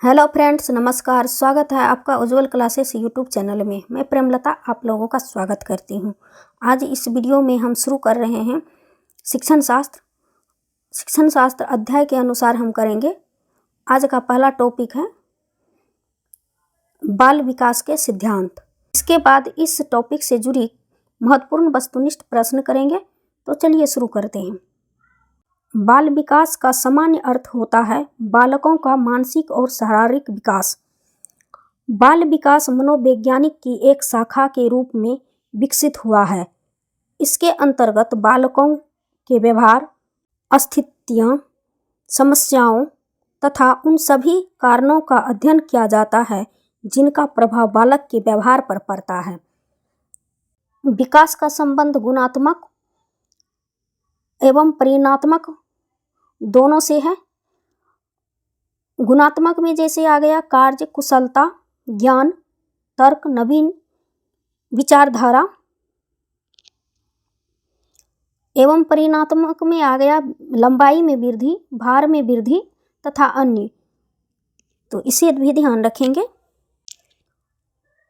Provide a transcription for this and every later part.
Hello friends, नमस्कार। स्वागत है आपका उज्जवल क्लासेस यूट्यूब चैनल में। मैं प्रेमलता आप लोगों का स्वागत करती हूं। आज इस वीडियो में हम शुरू कर रहे हैं शिक्षण शास्त्र अध्याय के अनुसार हम करेंगे। आज का पहला टॉपिक है बाल विकास के सिद्धांत। इसके बाद इस टॉपिक से जुड़ी महत्वपूर्ण वस्तुनिष्ठ प्रश्न करेंगे। तो चलिए शुरू करते हैं। बाल विकास का सामान्य अर्थ होता है बालकों का मानसिक और शारीरिक विकास। बाल विकास मनोवैज्ञानिक की एक शाखा के रूप में विकसित हुआ है। इसके अंतर्गत बालकों के व्यवहार, स्थितियाँ, समस्याओं तथा उन सभी कारणों का अध्ययन किया जाता है जिनका प्रभाव बालक के व्यवहार पर पड़ता है। विकास का संबंध गुणात्मक एवं परिमाणात्मक दोनों से है। गुणात्मक में जैसे आ गया कार्य कुशलता, ज्ञान, तर्क, नवीन विचारधारा, एवं परिमाणात्मक में आ गया लंबाई में वृद्धि, भार में वृद्धि तथा अन्य। तो इसे भी ध्यान रखेंगे।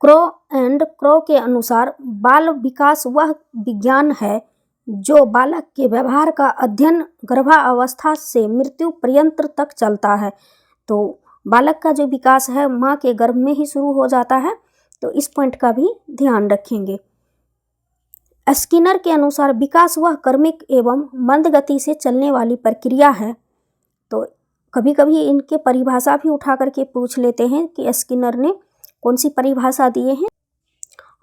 क्रो के अनुसार बाल विकास वह विज्ञान है जो बालक के व्यवहार का अध्ययन गर्भावस्था से मृत्यु पर्यंत तक चलता है। तो बालक का जो विकास है माँ के गर्भ में ही शुरू हो जाता है। तो इस पॉइंट का भी ध्यान रखेंगे। स्किनर के अनुसार विकास वह क्रमिक एवं मंद गति से चलने वाली प्रक्रिया है। तो कभी कभी इनके परिभाषा भी उठा करके पूछ लेते हैं कि स्किनर ने कौन सी परिभाषा दिए हैं।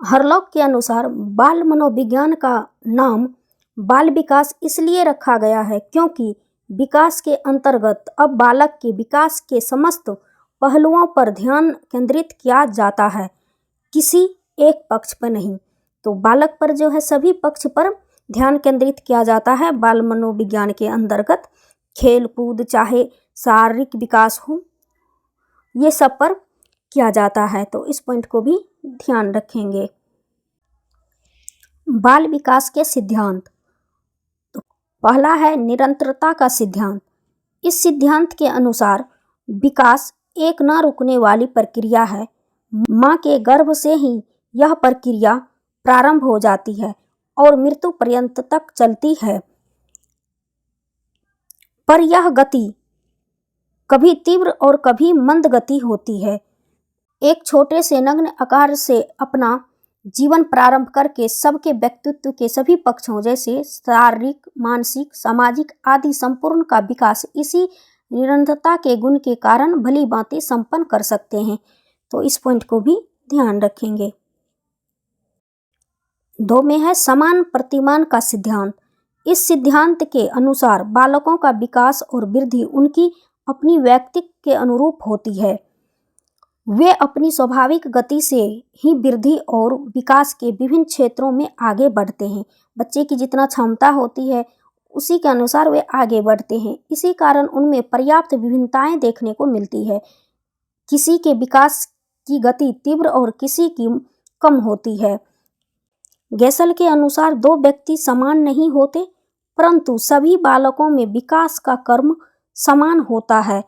हरलॉक के अनुसार बाल मनोविज्ञान का नाम बाल विकास इसलिए रखा गया है क्योंकि विकास के अंतर्गत अब बालक के विकास के समस्त पहलुओं पर ध्यान केंद्रित किया जाता है, किसी एक पक्ष पर नहीं। तो बालक पर जो है सभी पक्ष पर ध्यान केंद्रित किया जाता है। बाल मनोविज्ञान के अंतर्गत खेल कूद चाहे शारीरिक विकास हो, ये सब पर किया जाता है। तो इस पॉइंट को भी ध्यान रखेंगे। बाल विकास के सिद्धांत। तो पहला है निरंतरता का सिद्धांत। इस सिद्धांत के अनुसार विकास एक न रुकने वाली प्रक्रिया है। माँ के गर्भ से ही यह प्रक्रिया प्रारंभ हो जाती है और मृत्यु पर्यंत तक चलती है। पर यह गति कभी तीव्र और कभी मंद गति होती है। एक छोटे से नग्न आकार से अपना जीवन प्रारंभ करके सबके व्यक्तित्व के सभी पक्षों जैसे शारीरिक, मानसिक, सामाजिक आदि संपूर्ण का विकास इसी निरंतरता के गुण के कारण भली भांति संपन्न कर सकते हैं। तो इस पॉइंट को भी ध्यान रखेंगे। 2 में है समान प्रतिमान का सिद्धांत। इस सिद्धांत के अनुसार बालकों का विकास और वृद्धि उनकी अपनी व्यक्तित्व के अनुरूप होती है। वे अपनी स्वाभाविक गति से ही वृद्धि और विकास के विभिन्न क्षेत्रों में आगे बढ़ते हैं। बच्चे की जितना क्षमता होती है उसी के अनुसार वे आगे बढ़ते हैं। इसी कारण उनमें पर्याप्त विभिन्नताएं देखने को मिलती है। किसी के विकास की गति तीव्र और किसी की कम होती है। गैसल के अनुसार 2 व्यक्ति समान नहीं होते, परंतु सभी बालकों में विकास का क्रम समान होता है।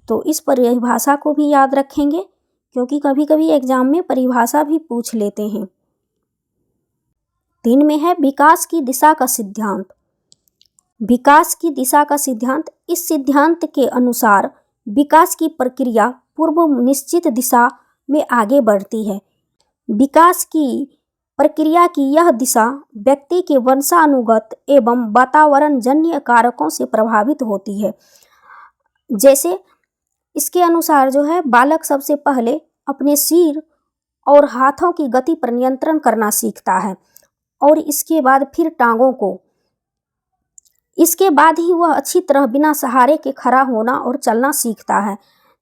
तो इस परिभाषा को भी याद रखेंगे क्योंकि कभी कभी एग्जाम में परिभाषा भी पूछ लेते हैं। 3 में है विकास की दिशा का सिद्धांत। विकास की दिशा का सिद्धांत। इस सिद्धांत के अनुसार विकास की प्रक्रिया पूर्व निश्चित दिशा में आगे बढ़ती है। विकास की प्रक्रिया की यह दिशा व्यक्ति के वंशानुगत एवं वातावरणजन्य कारकों से प्रभावित होती है। जैसे इसके अनुसार जो है बालक सबसे पहले अपने सिर और हाथों की गति पर नियंत्रण करना सीखता है और इसके बाद फिर टांगों को। इसके बाद ही वह अच्छी तरह बिना सहारे के खड़ा होना और चलना सीखता है।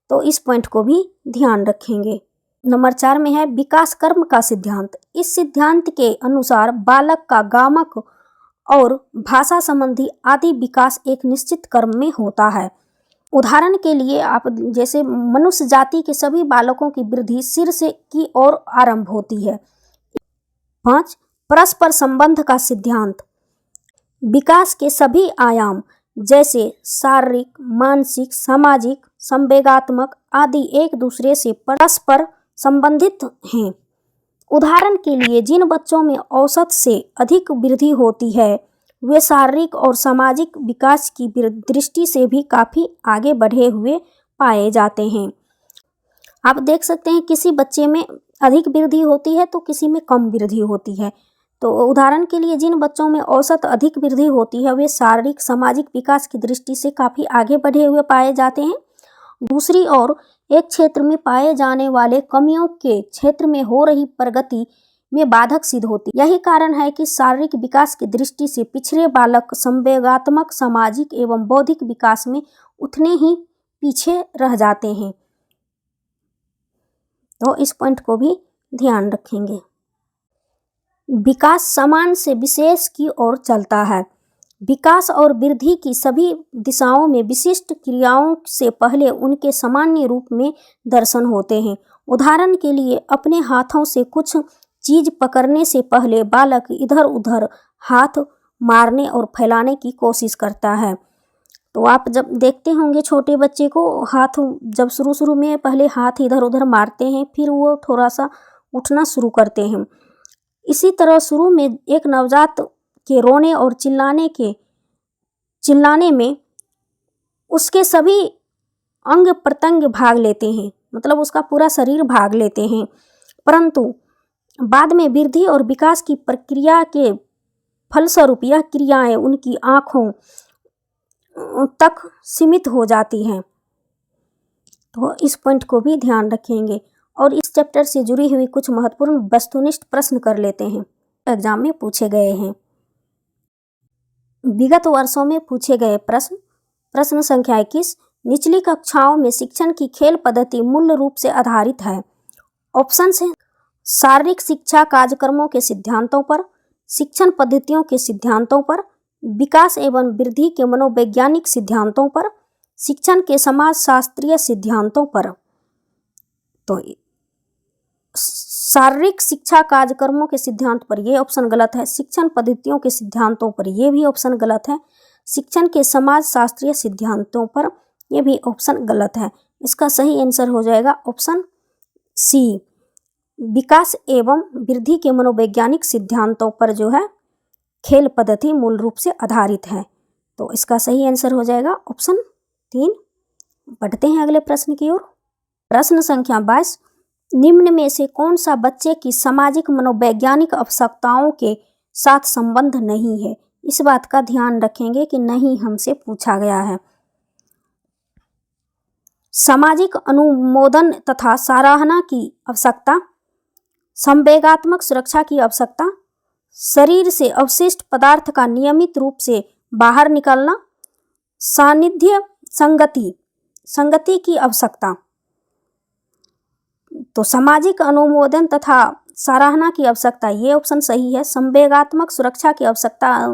तो इस पॉइंट को भी ध्यान रखेंगे। नंबर 4 में है विकास कर्म का सिद्धांत। इस सिद्धांत के अनुसार बालक का गामक और भाषा संबंधी आदि विकास एक निश्चित क्रम में होता है। उदाहरण के लिए आप जैसे मनुष्य जाति के सभी बालकों की वृद्धि सिर से की ओर आरंभ होती है। 5 परस्पर संबंध का सिद्धांत। विकास के सभी आयाम जैसे शारीरिक, मानसिक, सामाजिक, संवेगात्मक आदि एक दूसरे से परस्पर संबंधित हैं। उदाहरण के लिए जिन बच्चों में औसत से अधिक वृद्धि होती है वे शारीरिक और सामाजिक विकास की दृष्टि से भी काफ़ी आगे बढ़े हुए पाए जाते हैं। आप देख सकते हैं किसी बच्चे में अधिक वृद्धि होती है तो किसी में कम वृद्धि होती है। तो उदाहरण के लिए जिन बच्चों में औसत अधिक वृद्धि होती है वे शारीरिक सामाजिक विकास की दृष्टि से काफ़ी आगे बढ़े हुए पाए जाते हैं। दूसरी ओर एक क्षेत्र में पाए जाने वाले कमियों के क्षेत्र में हो रही प्रगति में बाधक सिद्ध होती। यही कारण है कि शारीरिक विकास की दृष्टि से पिछड़े बालक संवेगात्मक, सामाजिक एवं बौद्धिक विकास में उतने ही पीछे रह जाते हैं। तो इस पॉइंट को भी ध्यान रखेंगे। विकास समान से विशेष की ओर चलता है। विकास और वृद्धि की सभी दिशाओं में विशिष्ट क्रियाओं से पहले उनके सामान्य रूप में दर्शन होते हैं। उदाहरण के लिए अपने हाथों से कुछ चीज पकड़ने से पहले बालक इधर उधर हाथ मारने और फैलाने की कोशिश करता है। तो आप जब देखते होंगे छोटे बच्चे को हाथ जब शुरू में पहले हाथ इधर उधर मारते हैं, फिर वो थोड़ा सा उठना शुरू करते हैं। इसी तरह शुरू में एक नवजात के रोने और चिल्लाने में उसके सभी अंग प्रत्यंग भाग लेते हैं, मतलब उसका पूरा शरीर भाग लेते हैं। परंतु बाद में वृद्धि और विकास की प्रक्रिया के फलस्वरूप यह क्रियाएं उनकी आँखों तक सीमित हो जाती हैं। तो इस पॉइंट को भी ध्यान रखेंगे और इस चैप्टर से जुड़ी हुई कुछ महत्वपूर्ण वस्तुनिष्ठ प्रश्न कर लेते हैं, एग्जाम में पूछे गए हैं। विगत वर्षों में पूछे गए प्रश्न संख्या 21, निचली कक्षाओं में शिक्षण की खेल पद्धति मूल रूप से आधारित है। ऑप्शन है शारीरिक शिक्षा कार्यक्रमों के सिद्धांतों पर, शिक्षण पद्धतियों के सिद्धांतों पर, विकास एवं वृद्धि के मनोवैज्ञानिक सिद्धांतों पर, शिक्षण के समाजशास्त्रीय सिद्धांतों पर। तो शारीरिक शिक्षा कार्यक्रमों के सिद्धांत पर यह ऑप्शन गलत है। शिक्षण पद्धतियों के सिद्धांतों पर यह भी ऑप्शन गलत है। शिक्षण के समाजशास्त्रीय सिद्धांतों पर यह भी ऑप्शन गलत है। इसका सही आंसर हो जाएगा ऑप्शन सी, विकास एवं वृद्धि के मनोवैज्ञानिक सिद्धांतों पर जो है खेल पद्धति मूल रूप से आधारित है। तो इसका सही आंसर हो जाएगा ऑप्शन 3। बढ़ते हैं अगले प्रश्न की ओर। प्रश्न संख्या 22, निम्न में से कौन सा बच्चे की सामाजिक मनोवैज्ञानिक आवश्यकताओं के साथ संबंध नहीं है? इस बात का ध्यान रखेंगे कि नहीं हमसे पूछा गया है। सामाजिक अनुमोदन तथा सराहना की आवश्यकता, संवेगात्मक सुरक्षा की आवश्यकता, शरीर से अवशिष्ट पदार्थ का नियमित रूप से बाहर निकलना, सानिध्य संगति की आवश्यकता। तो सामाजिक अनुमोदन तथा सराहना की आवश्यकता ये ऑप्शन सही है। संवेगात्मक सुरक्षा की आवश्यकता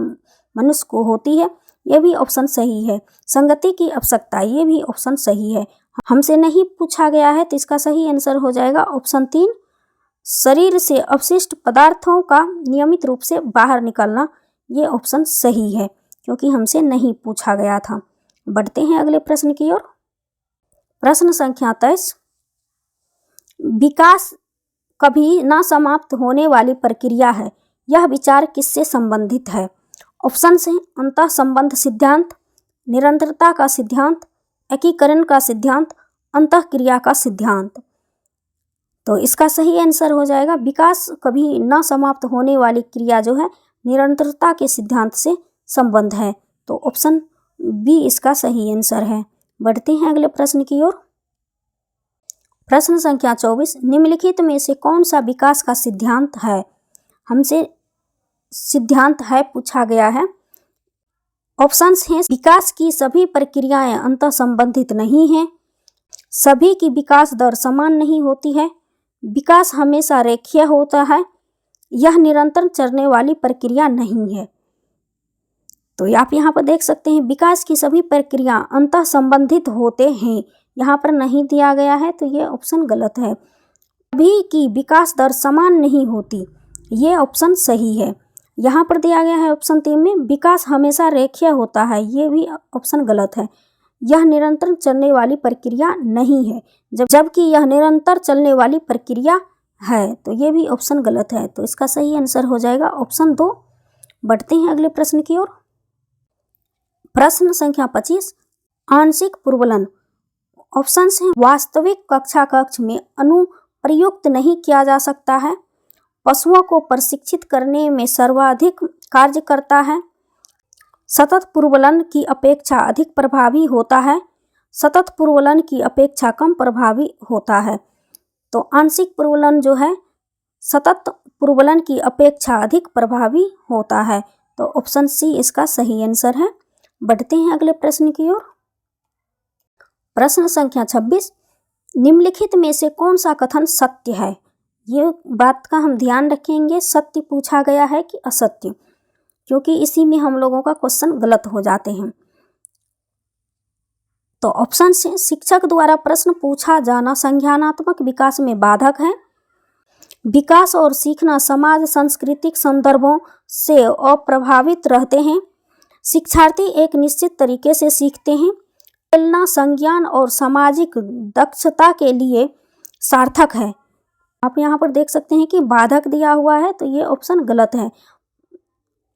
मनुष्य को होती है, ये भी ऑप्शन सही है। संगति की आवश्यकता ये भी ऑप्शन सही है। हमसे नहीं पूछा गया है तो इसका सही आंसर हो जाएगा ऑप्शन 3, शरीर से अवशिष्ट पदार्थों का नियमित रूप से बाहर निकलना। ये ऑप्शन सही है क्योंकि हमसे नहीं पूछा गया था। बढ़ते हैं अगले प्रश्न की ओर। प्रश्न संख्या 23, विकास कभी न समाप्त होने वाली प्रक्रिया है, यह विचार किससे संबंधित है? ऑप्शन है अंतः संबंध सिद्धांत, निरंतरता का सिद्धांत, एकीकरण का सिद्धांत, अंतःक्रिया का सिद्धांत। तो इसका सही आंसर हो जाएगा विकास कभी न समाप्त होने वाली क्रिया जो है निरंतरता के सिद्धांत से संबंध है। तो ऑप्शन बी इसका सही आंसर है। बढ़ते हैं अगले प्रश्न की ओर। प्रश्न संख्या 24, निम्नलिखित में से कौन सा विकास का सिद्धांत है? हमसे सिद्धांत है पूछा गया है। ऑप्शंस हैं विकास की सभी प्रक्रियाएं अंतः संबंधित नहीं हैं, सभी की विकास दर समान नहीं होती है, विकास हमेशा रेखीय होता है, यह निरंतर चलने वाली प्रक्रिया नहीं है। तो आप यहाँ पर देख सकते हैं विकास की सभी प्रक्रिया अंतः संबंधित होते हैं, यहाँ पर नहीं दिया गया है तो ये ऑप्शन गलत है। सभी की विकास दर समान नहीं होती, ये ऑप्शन सही है। यहाँ पर दिया गया है ऑप्शन 3 में विकास हमेशा रेखीय होता है, ये भी ऑप्शन गलत है। यह निरंतर चलने वाली प्रक्रिया नहीं है, जबकि यह निरंतर चलने वाली प्रक्रिया है, तो ये भी ऑप्शन गलत है। तो इसका सही आंसर हो जाएगा ऑप्शन 2। बढ़ते हैं अगले प्रश्न की ओर। प्रश्न संख्या 25, आंशिक पूर्वलन। ऑप्शन है वास्तविक कक्षा कक्ष में अनुप्रयुक्त नहीं किया जा सकता है, पशुओं को प्रशिक्षित करने में सर्वाधिक कार्य करता है, सतत पूर्वलन की अपेक्षा अधिक प्रभावी होता है, सतत पूर्वलन की अपेक्षा कम प्रभावी होता है। तो आंशिक पूर्वलन जो है सतत पूर्वलन की अपेक्षा अधिक प्रभावी होता है, तो ऑप्शन सी इसका सही आंसर है। बढ़ते हैं अगले प्रश्न की ओर। प्रश्न संख्या 26, निम्नलिखित में से कौन सा कथन सत्य है? ये बात का हम ध्यान रखेंगे, सत्य पूछा गया है कि असत्य, क्योंकि इसी में हम लोगों का क्वेश्चन गलत हो जाते हैं। तो ऑप्शन से शिक्षक द्वारा प्रश्न पूछा जाना संज्ञानात्मक विकास में बाधक है, विकास और सीखना समाज सांस्कृतिक संदर्भों से अप्रभावित रहते हैं, शिक्षार्थी एक निश्चित तरीके से सीखते हैं, खेलना संज्ञान और सामाजिक दक्षता के लिए सार्थक है। आप यहाँ पर देख सकते हैं कि बाधक दिया हुआ है, तो ये ऑप्शन गलत है।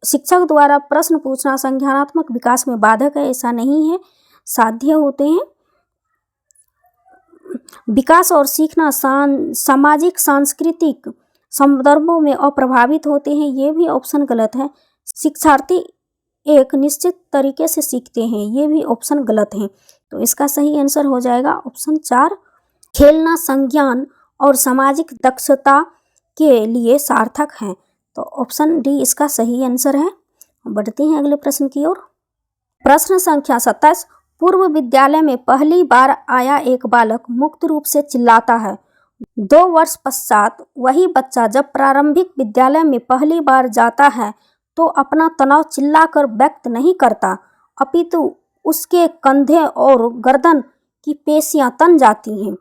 शिक्षक द्वारा प्रश्न पूछना संज्ञानात्मक विकास में बाधक है, ऐसा नहीं है, साध्य होते हैं। विकास और सीखना सामाजिक सांस्कृतिक संदर्भों में अप्रभावित होते हैं, ये भी ऑप्शन गलत है। शिक्षार्थी एक निश्चित तरीके से सीखते हैं, ये भी ऑप्शन गलत है। तो इसका सही आंसर हो जाएगा ऑप्शन 4, खेलना संज्ञान और सामाजिक दक्षता के लिए सार्थक है, तो ऑप्शन डी इसका सही आंसर है। बढ़ते हैं अगले प्रश्न की ओर। प्रश्न संख्या 27, पूर्व विद्यालय में पहली बार आया एक बालक मुक्त रूप से चिल्लाता है। 2 वर्ष पश्चात वही बच्चा जब प्रारंभिक विद्यालय में पहली बार जाता है तो अपना तनाव चिल्लाकर व्यक्त नहीं करता, अपितु उसके कंधे और गर्दन की पेशियां तन जाती हैं।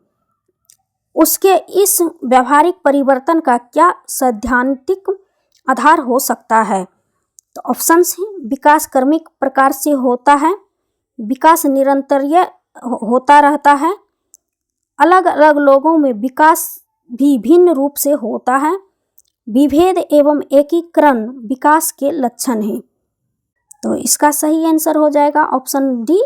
उसके इस व्यवहारिक परिवर्तन का क्या सैद्धांतिक आधार हो सकता है? तो ऑप्शंस हैं विकास क्रमिक प्रकार से होता है, विकास निरंतरीय होता रहता है, अलग अलग लोगों में विकास भी भिन्न रूप से होता है, विभेद एवं एकीकरण विकास के लक्षण हैं। तो इसका सही आंसर हो जाएगा ऑप्शन डी,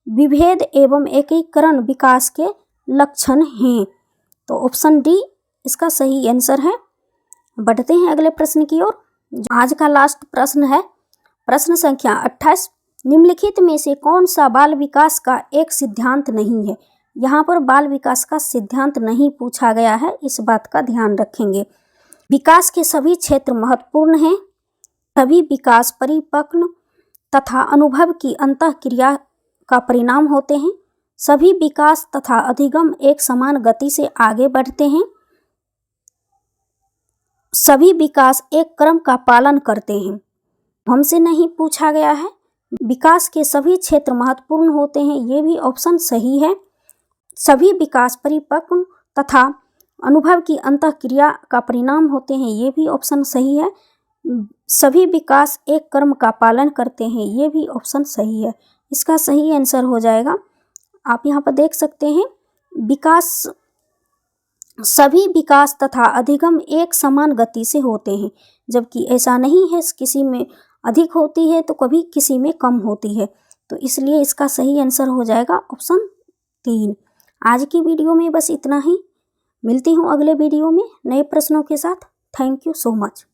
विभेद एवं एकीकरण विकास के लक्षण हैं, तो ऑप्शन डी इसका सही आंसर है। बढ़ते हैं अगले प्रश्न की ओर। आज का लास्ट प्रश्न है प्रश्न संख्या 28, निम्नलिखित में से कौन सा बाल विकास का एक सिद्धांत नहीं है? यहाँ पर बाल विकास का सिद्धांत नहीं पूछा गया है, इस बात का ध्यान रखेंगे। विकास के सभी क्षेत्र महत्वपूर्ण हैं, सभी विकास परिपक्व तथा अनुभव की अंतःक्रिया का परिणाम होते हैं, सभी विकास तथा अधिगम एक समान गति से आगे बढ़ते हैं, सभी विकास एक क्रम का पालन करते हैं। हमसे नहीं पूछा गया है, विकास के सभी क्षेत्र महत्वपूर्ण होते हैं, ये भी ऑप्शन सही है। सभी विकास परिपक्व तथा अनुभव की अंतःक्रिया का परिणाम होते हैं, ये भी ऑप्शन सही है। सभी विकास एक क्रम का पालन करते हैं, ये भी ऑप्शन सही है। इसका सही आंसर हो जाएगा, आप यहाँ पर देख सकते हैं, विकास सभी विकास तथा अधिगम एक समान गति से होते हैं, जबकि ऐसा नहीं है, किसी में अधिक होती है तो कभी किसी में कम होती है, तो इसलिए इसका सही आंसर हो जाएगा ऑप्शन 3। आज की वीडियो में बस इतना ही, मिलती हूँ अगले वीडियो में नए प्रश्नों के साथ। Thank you so much.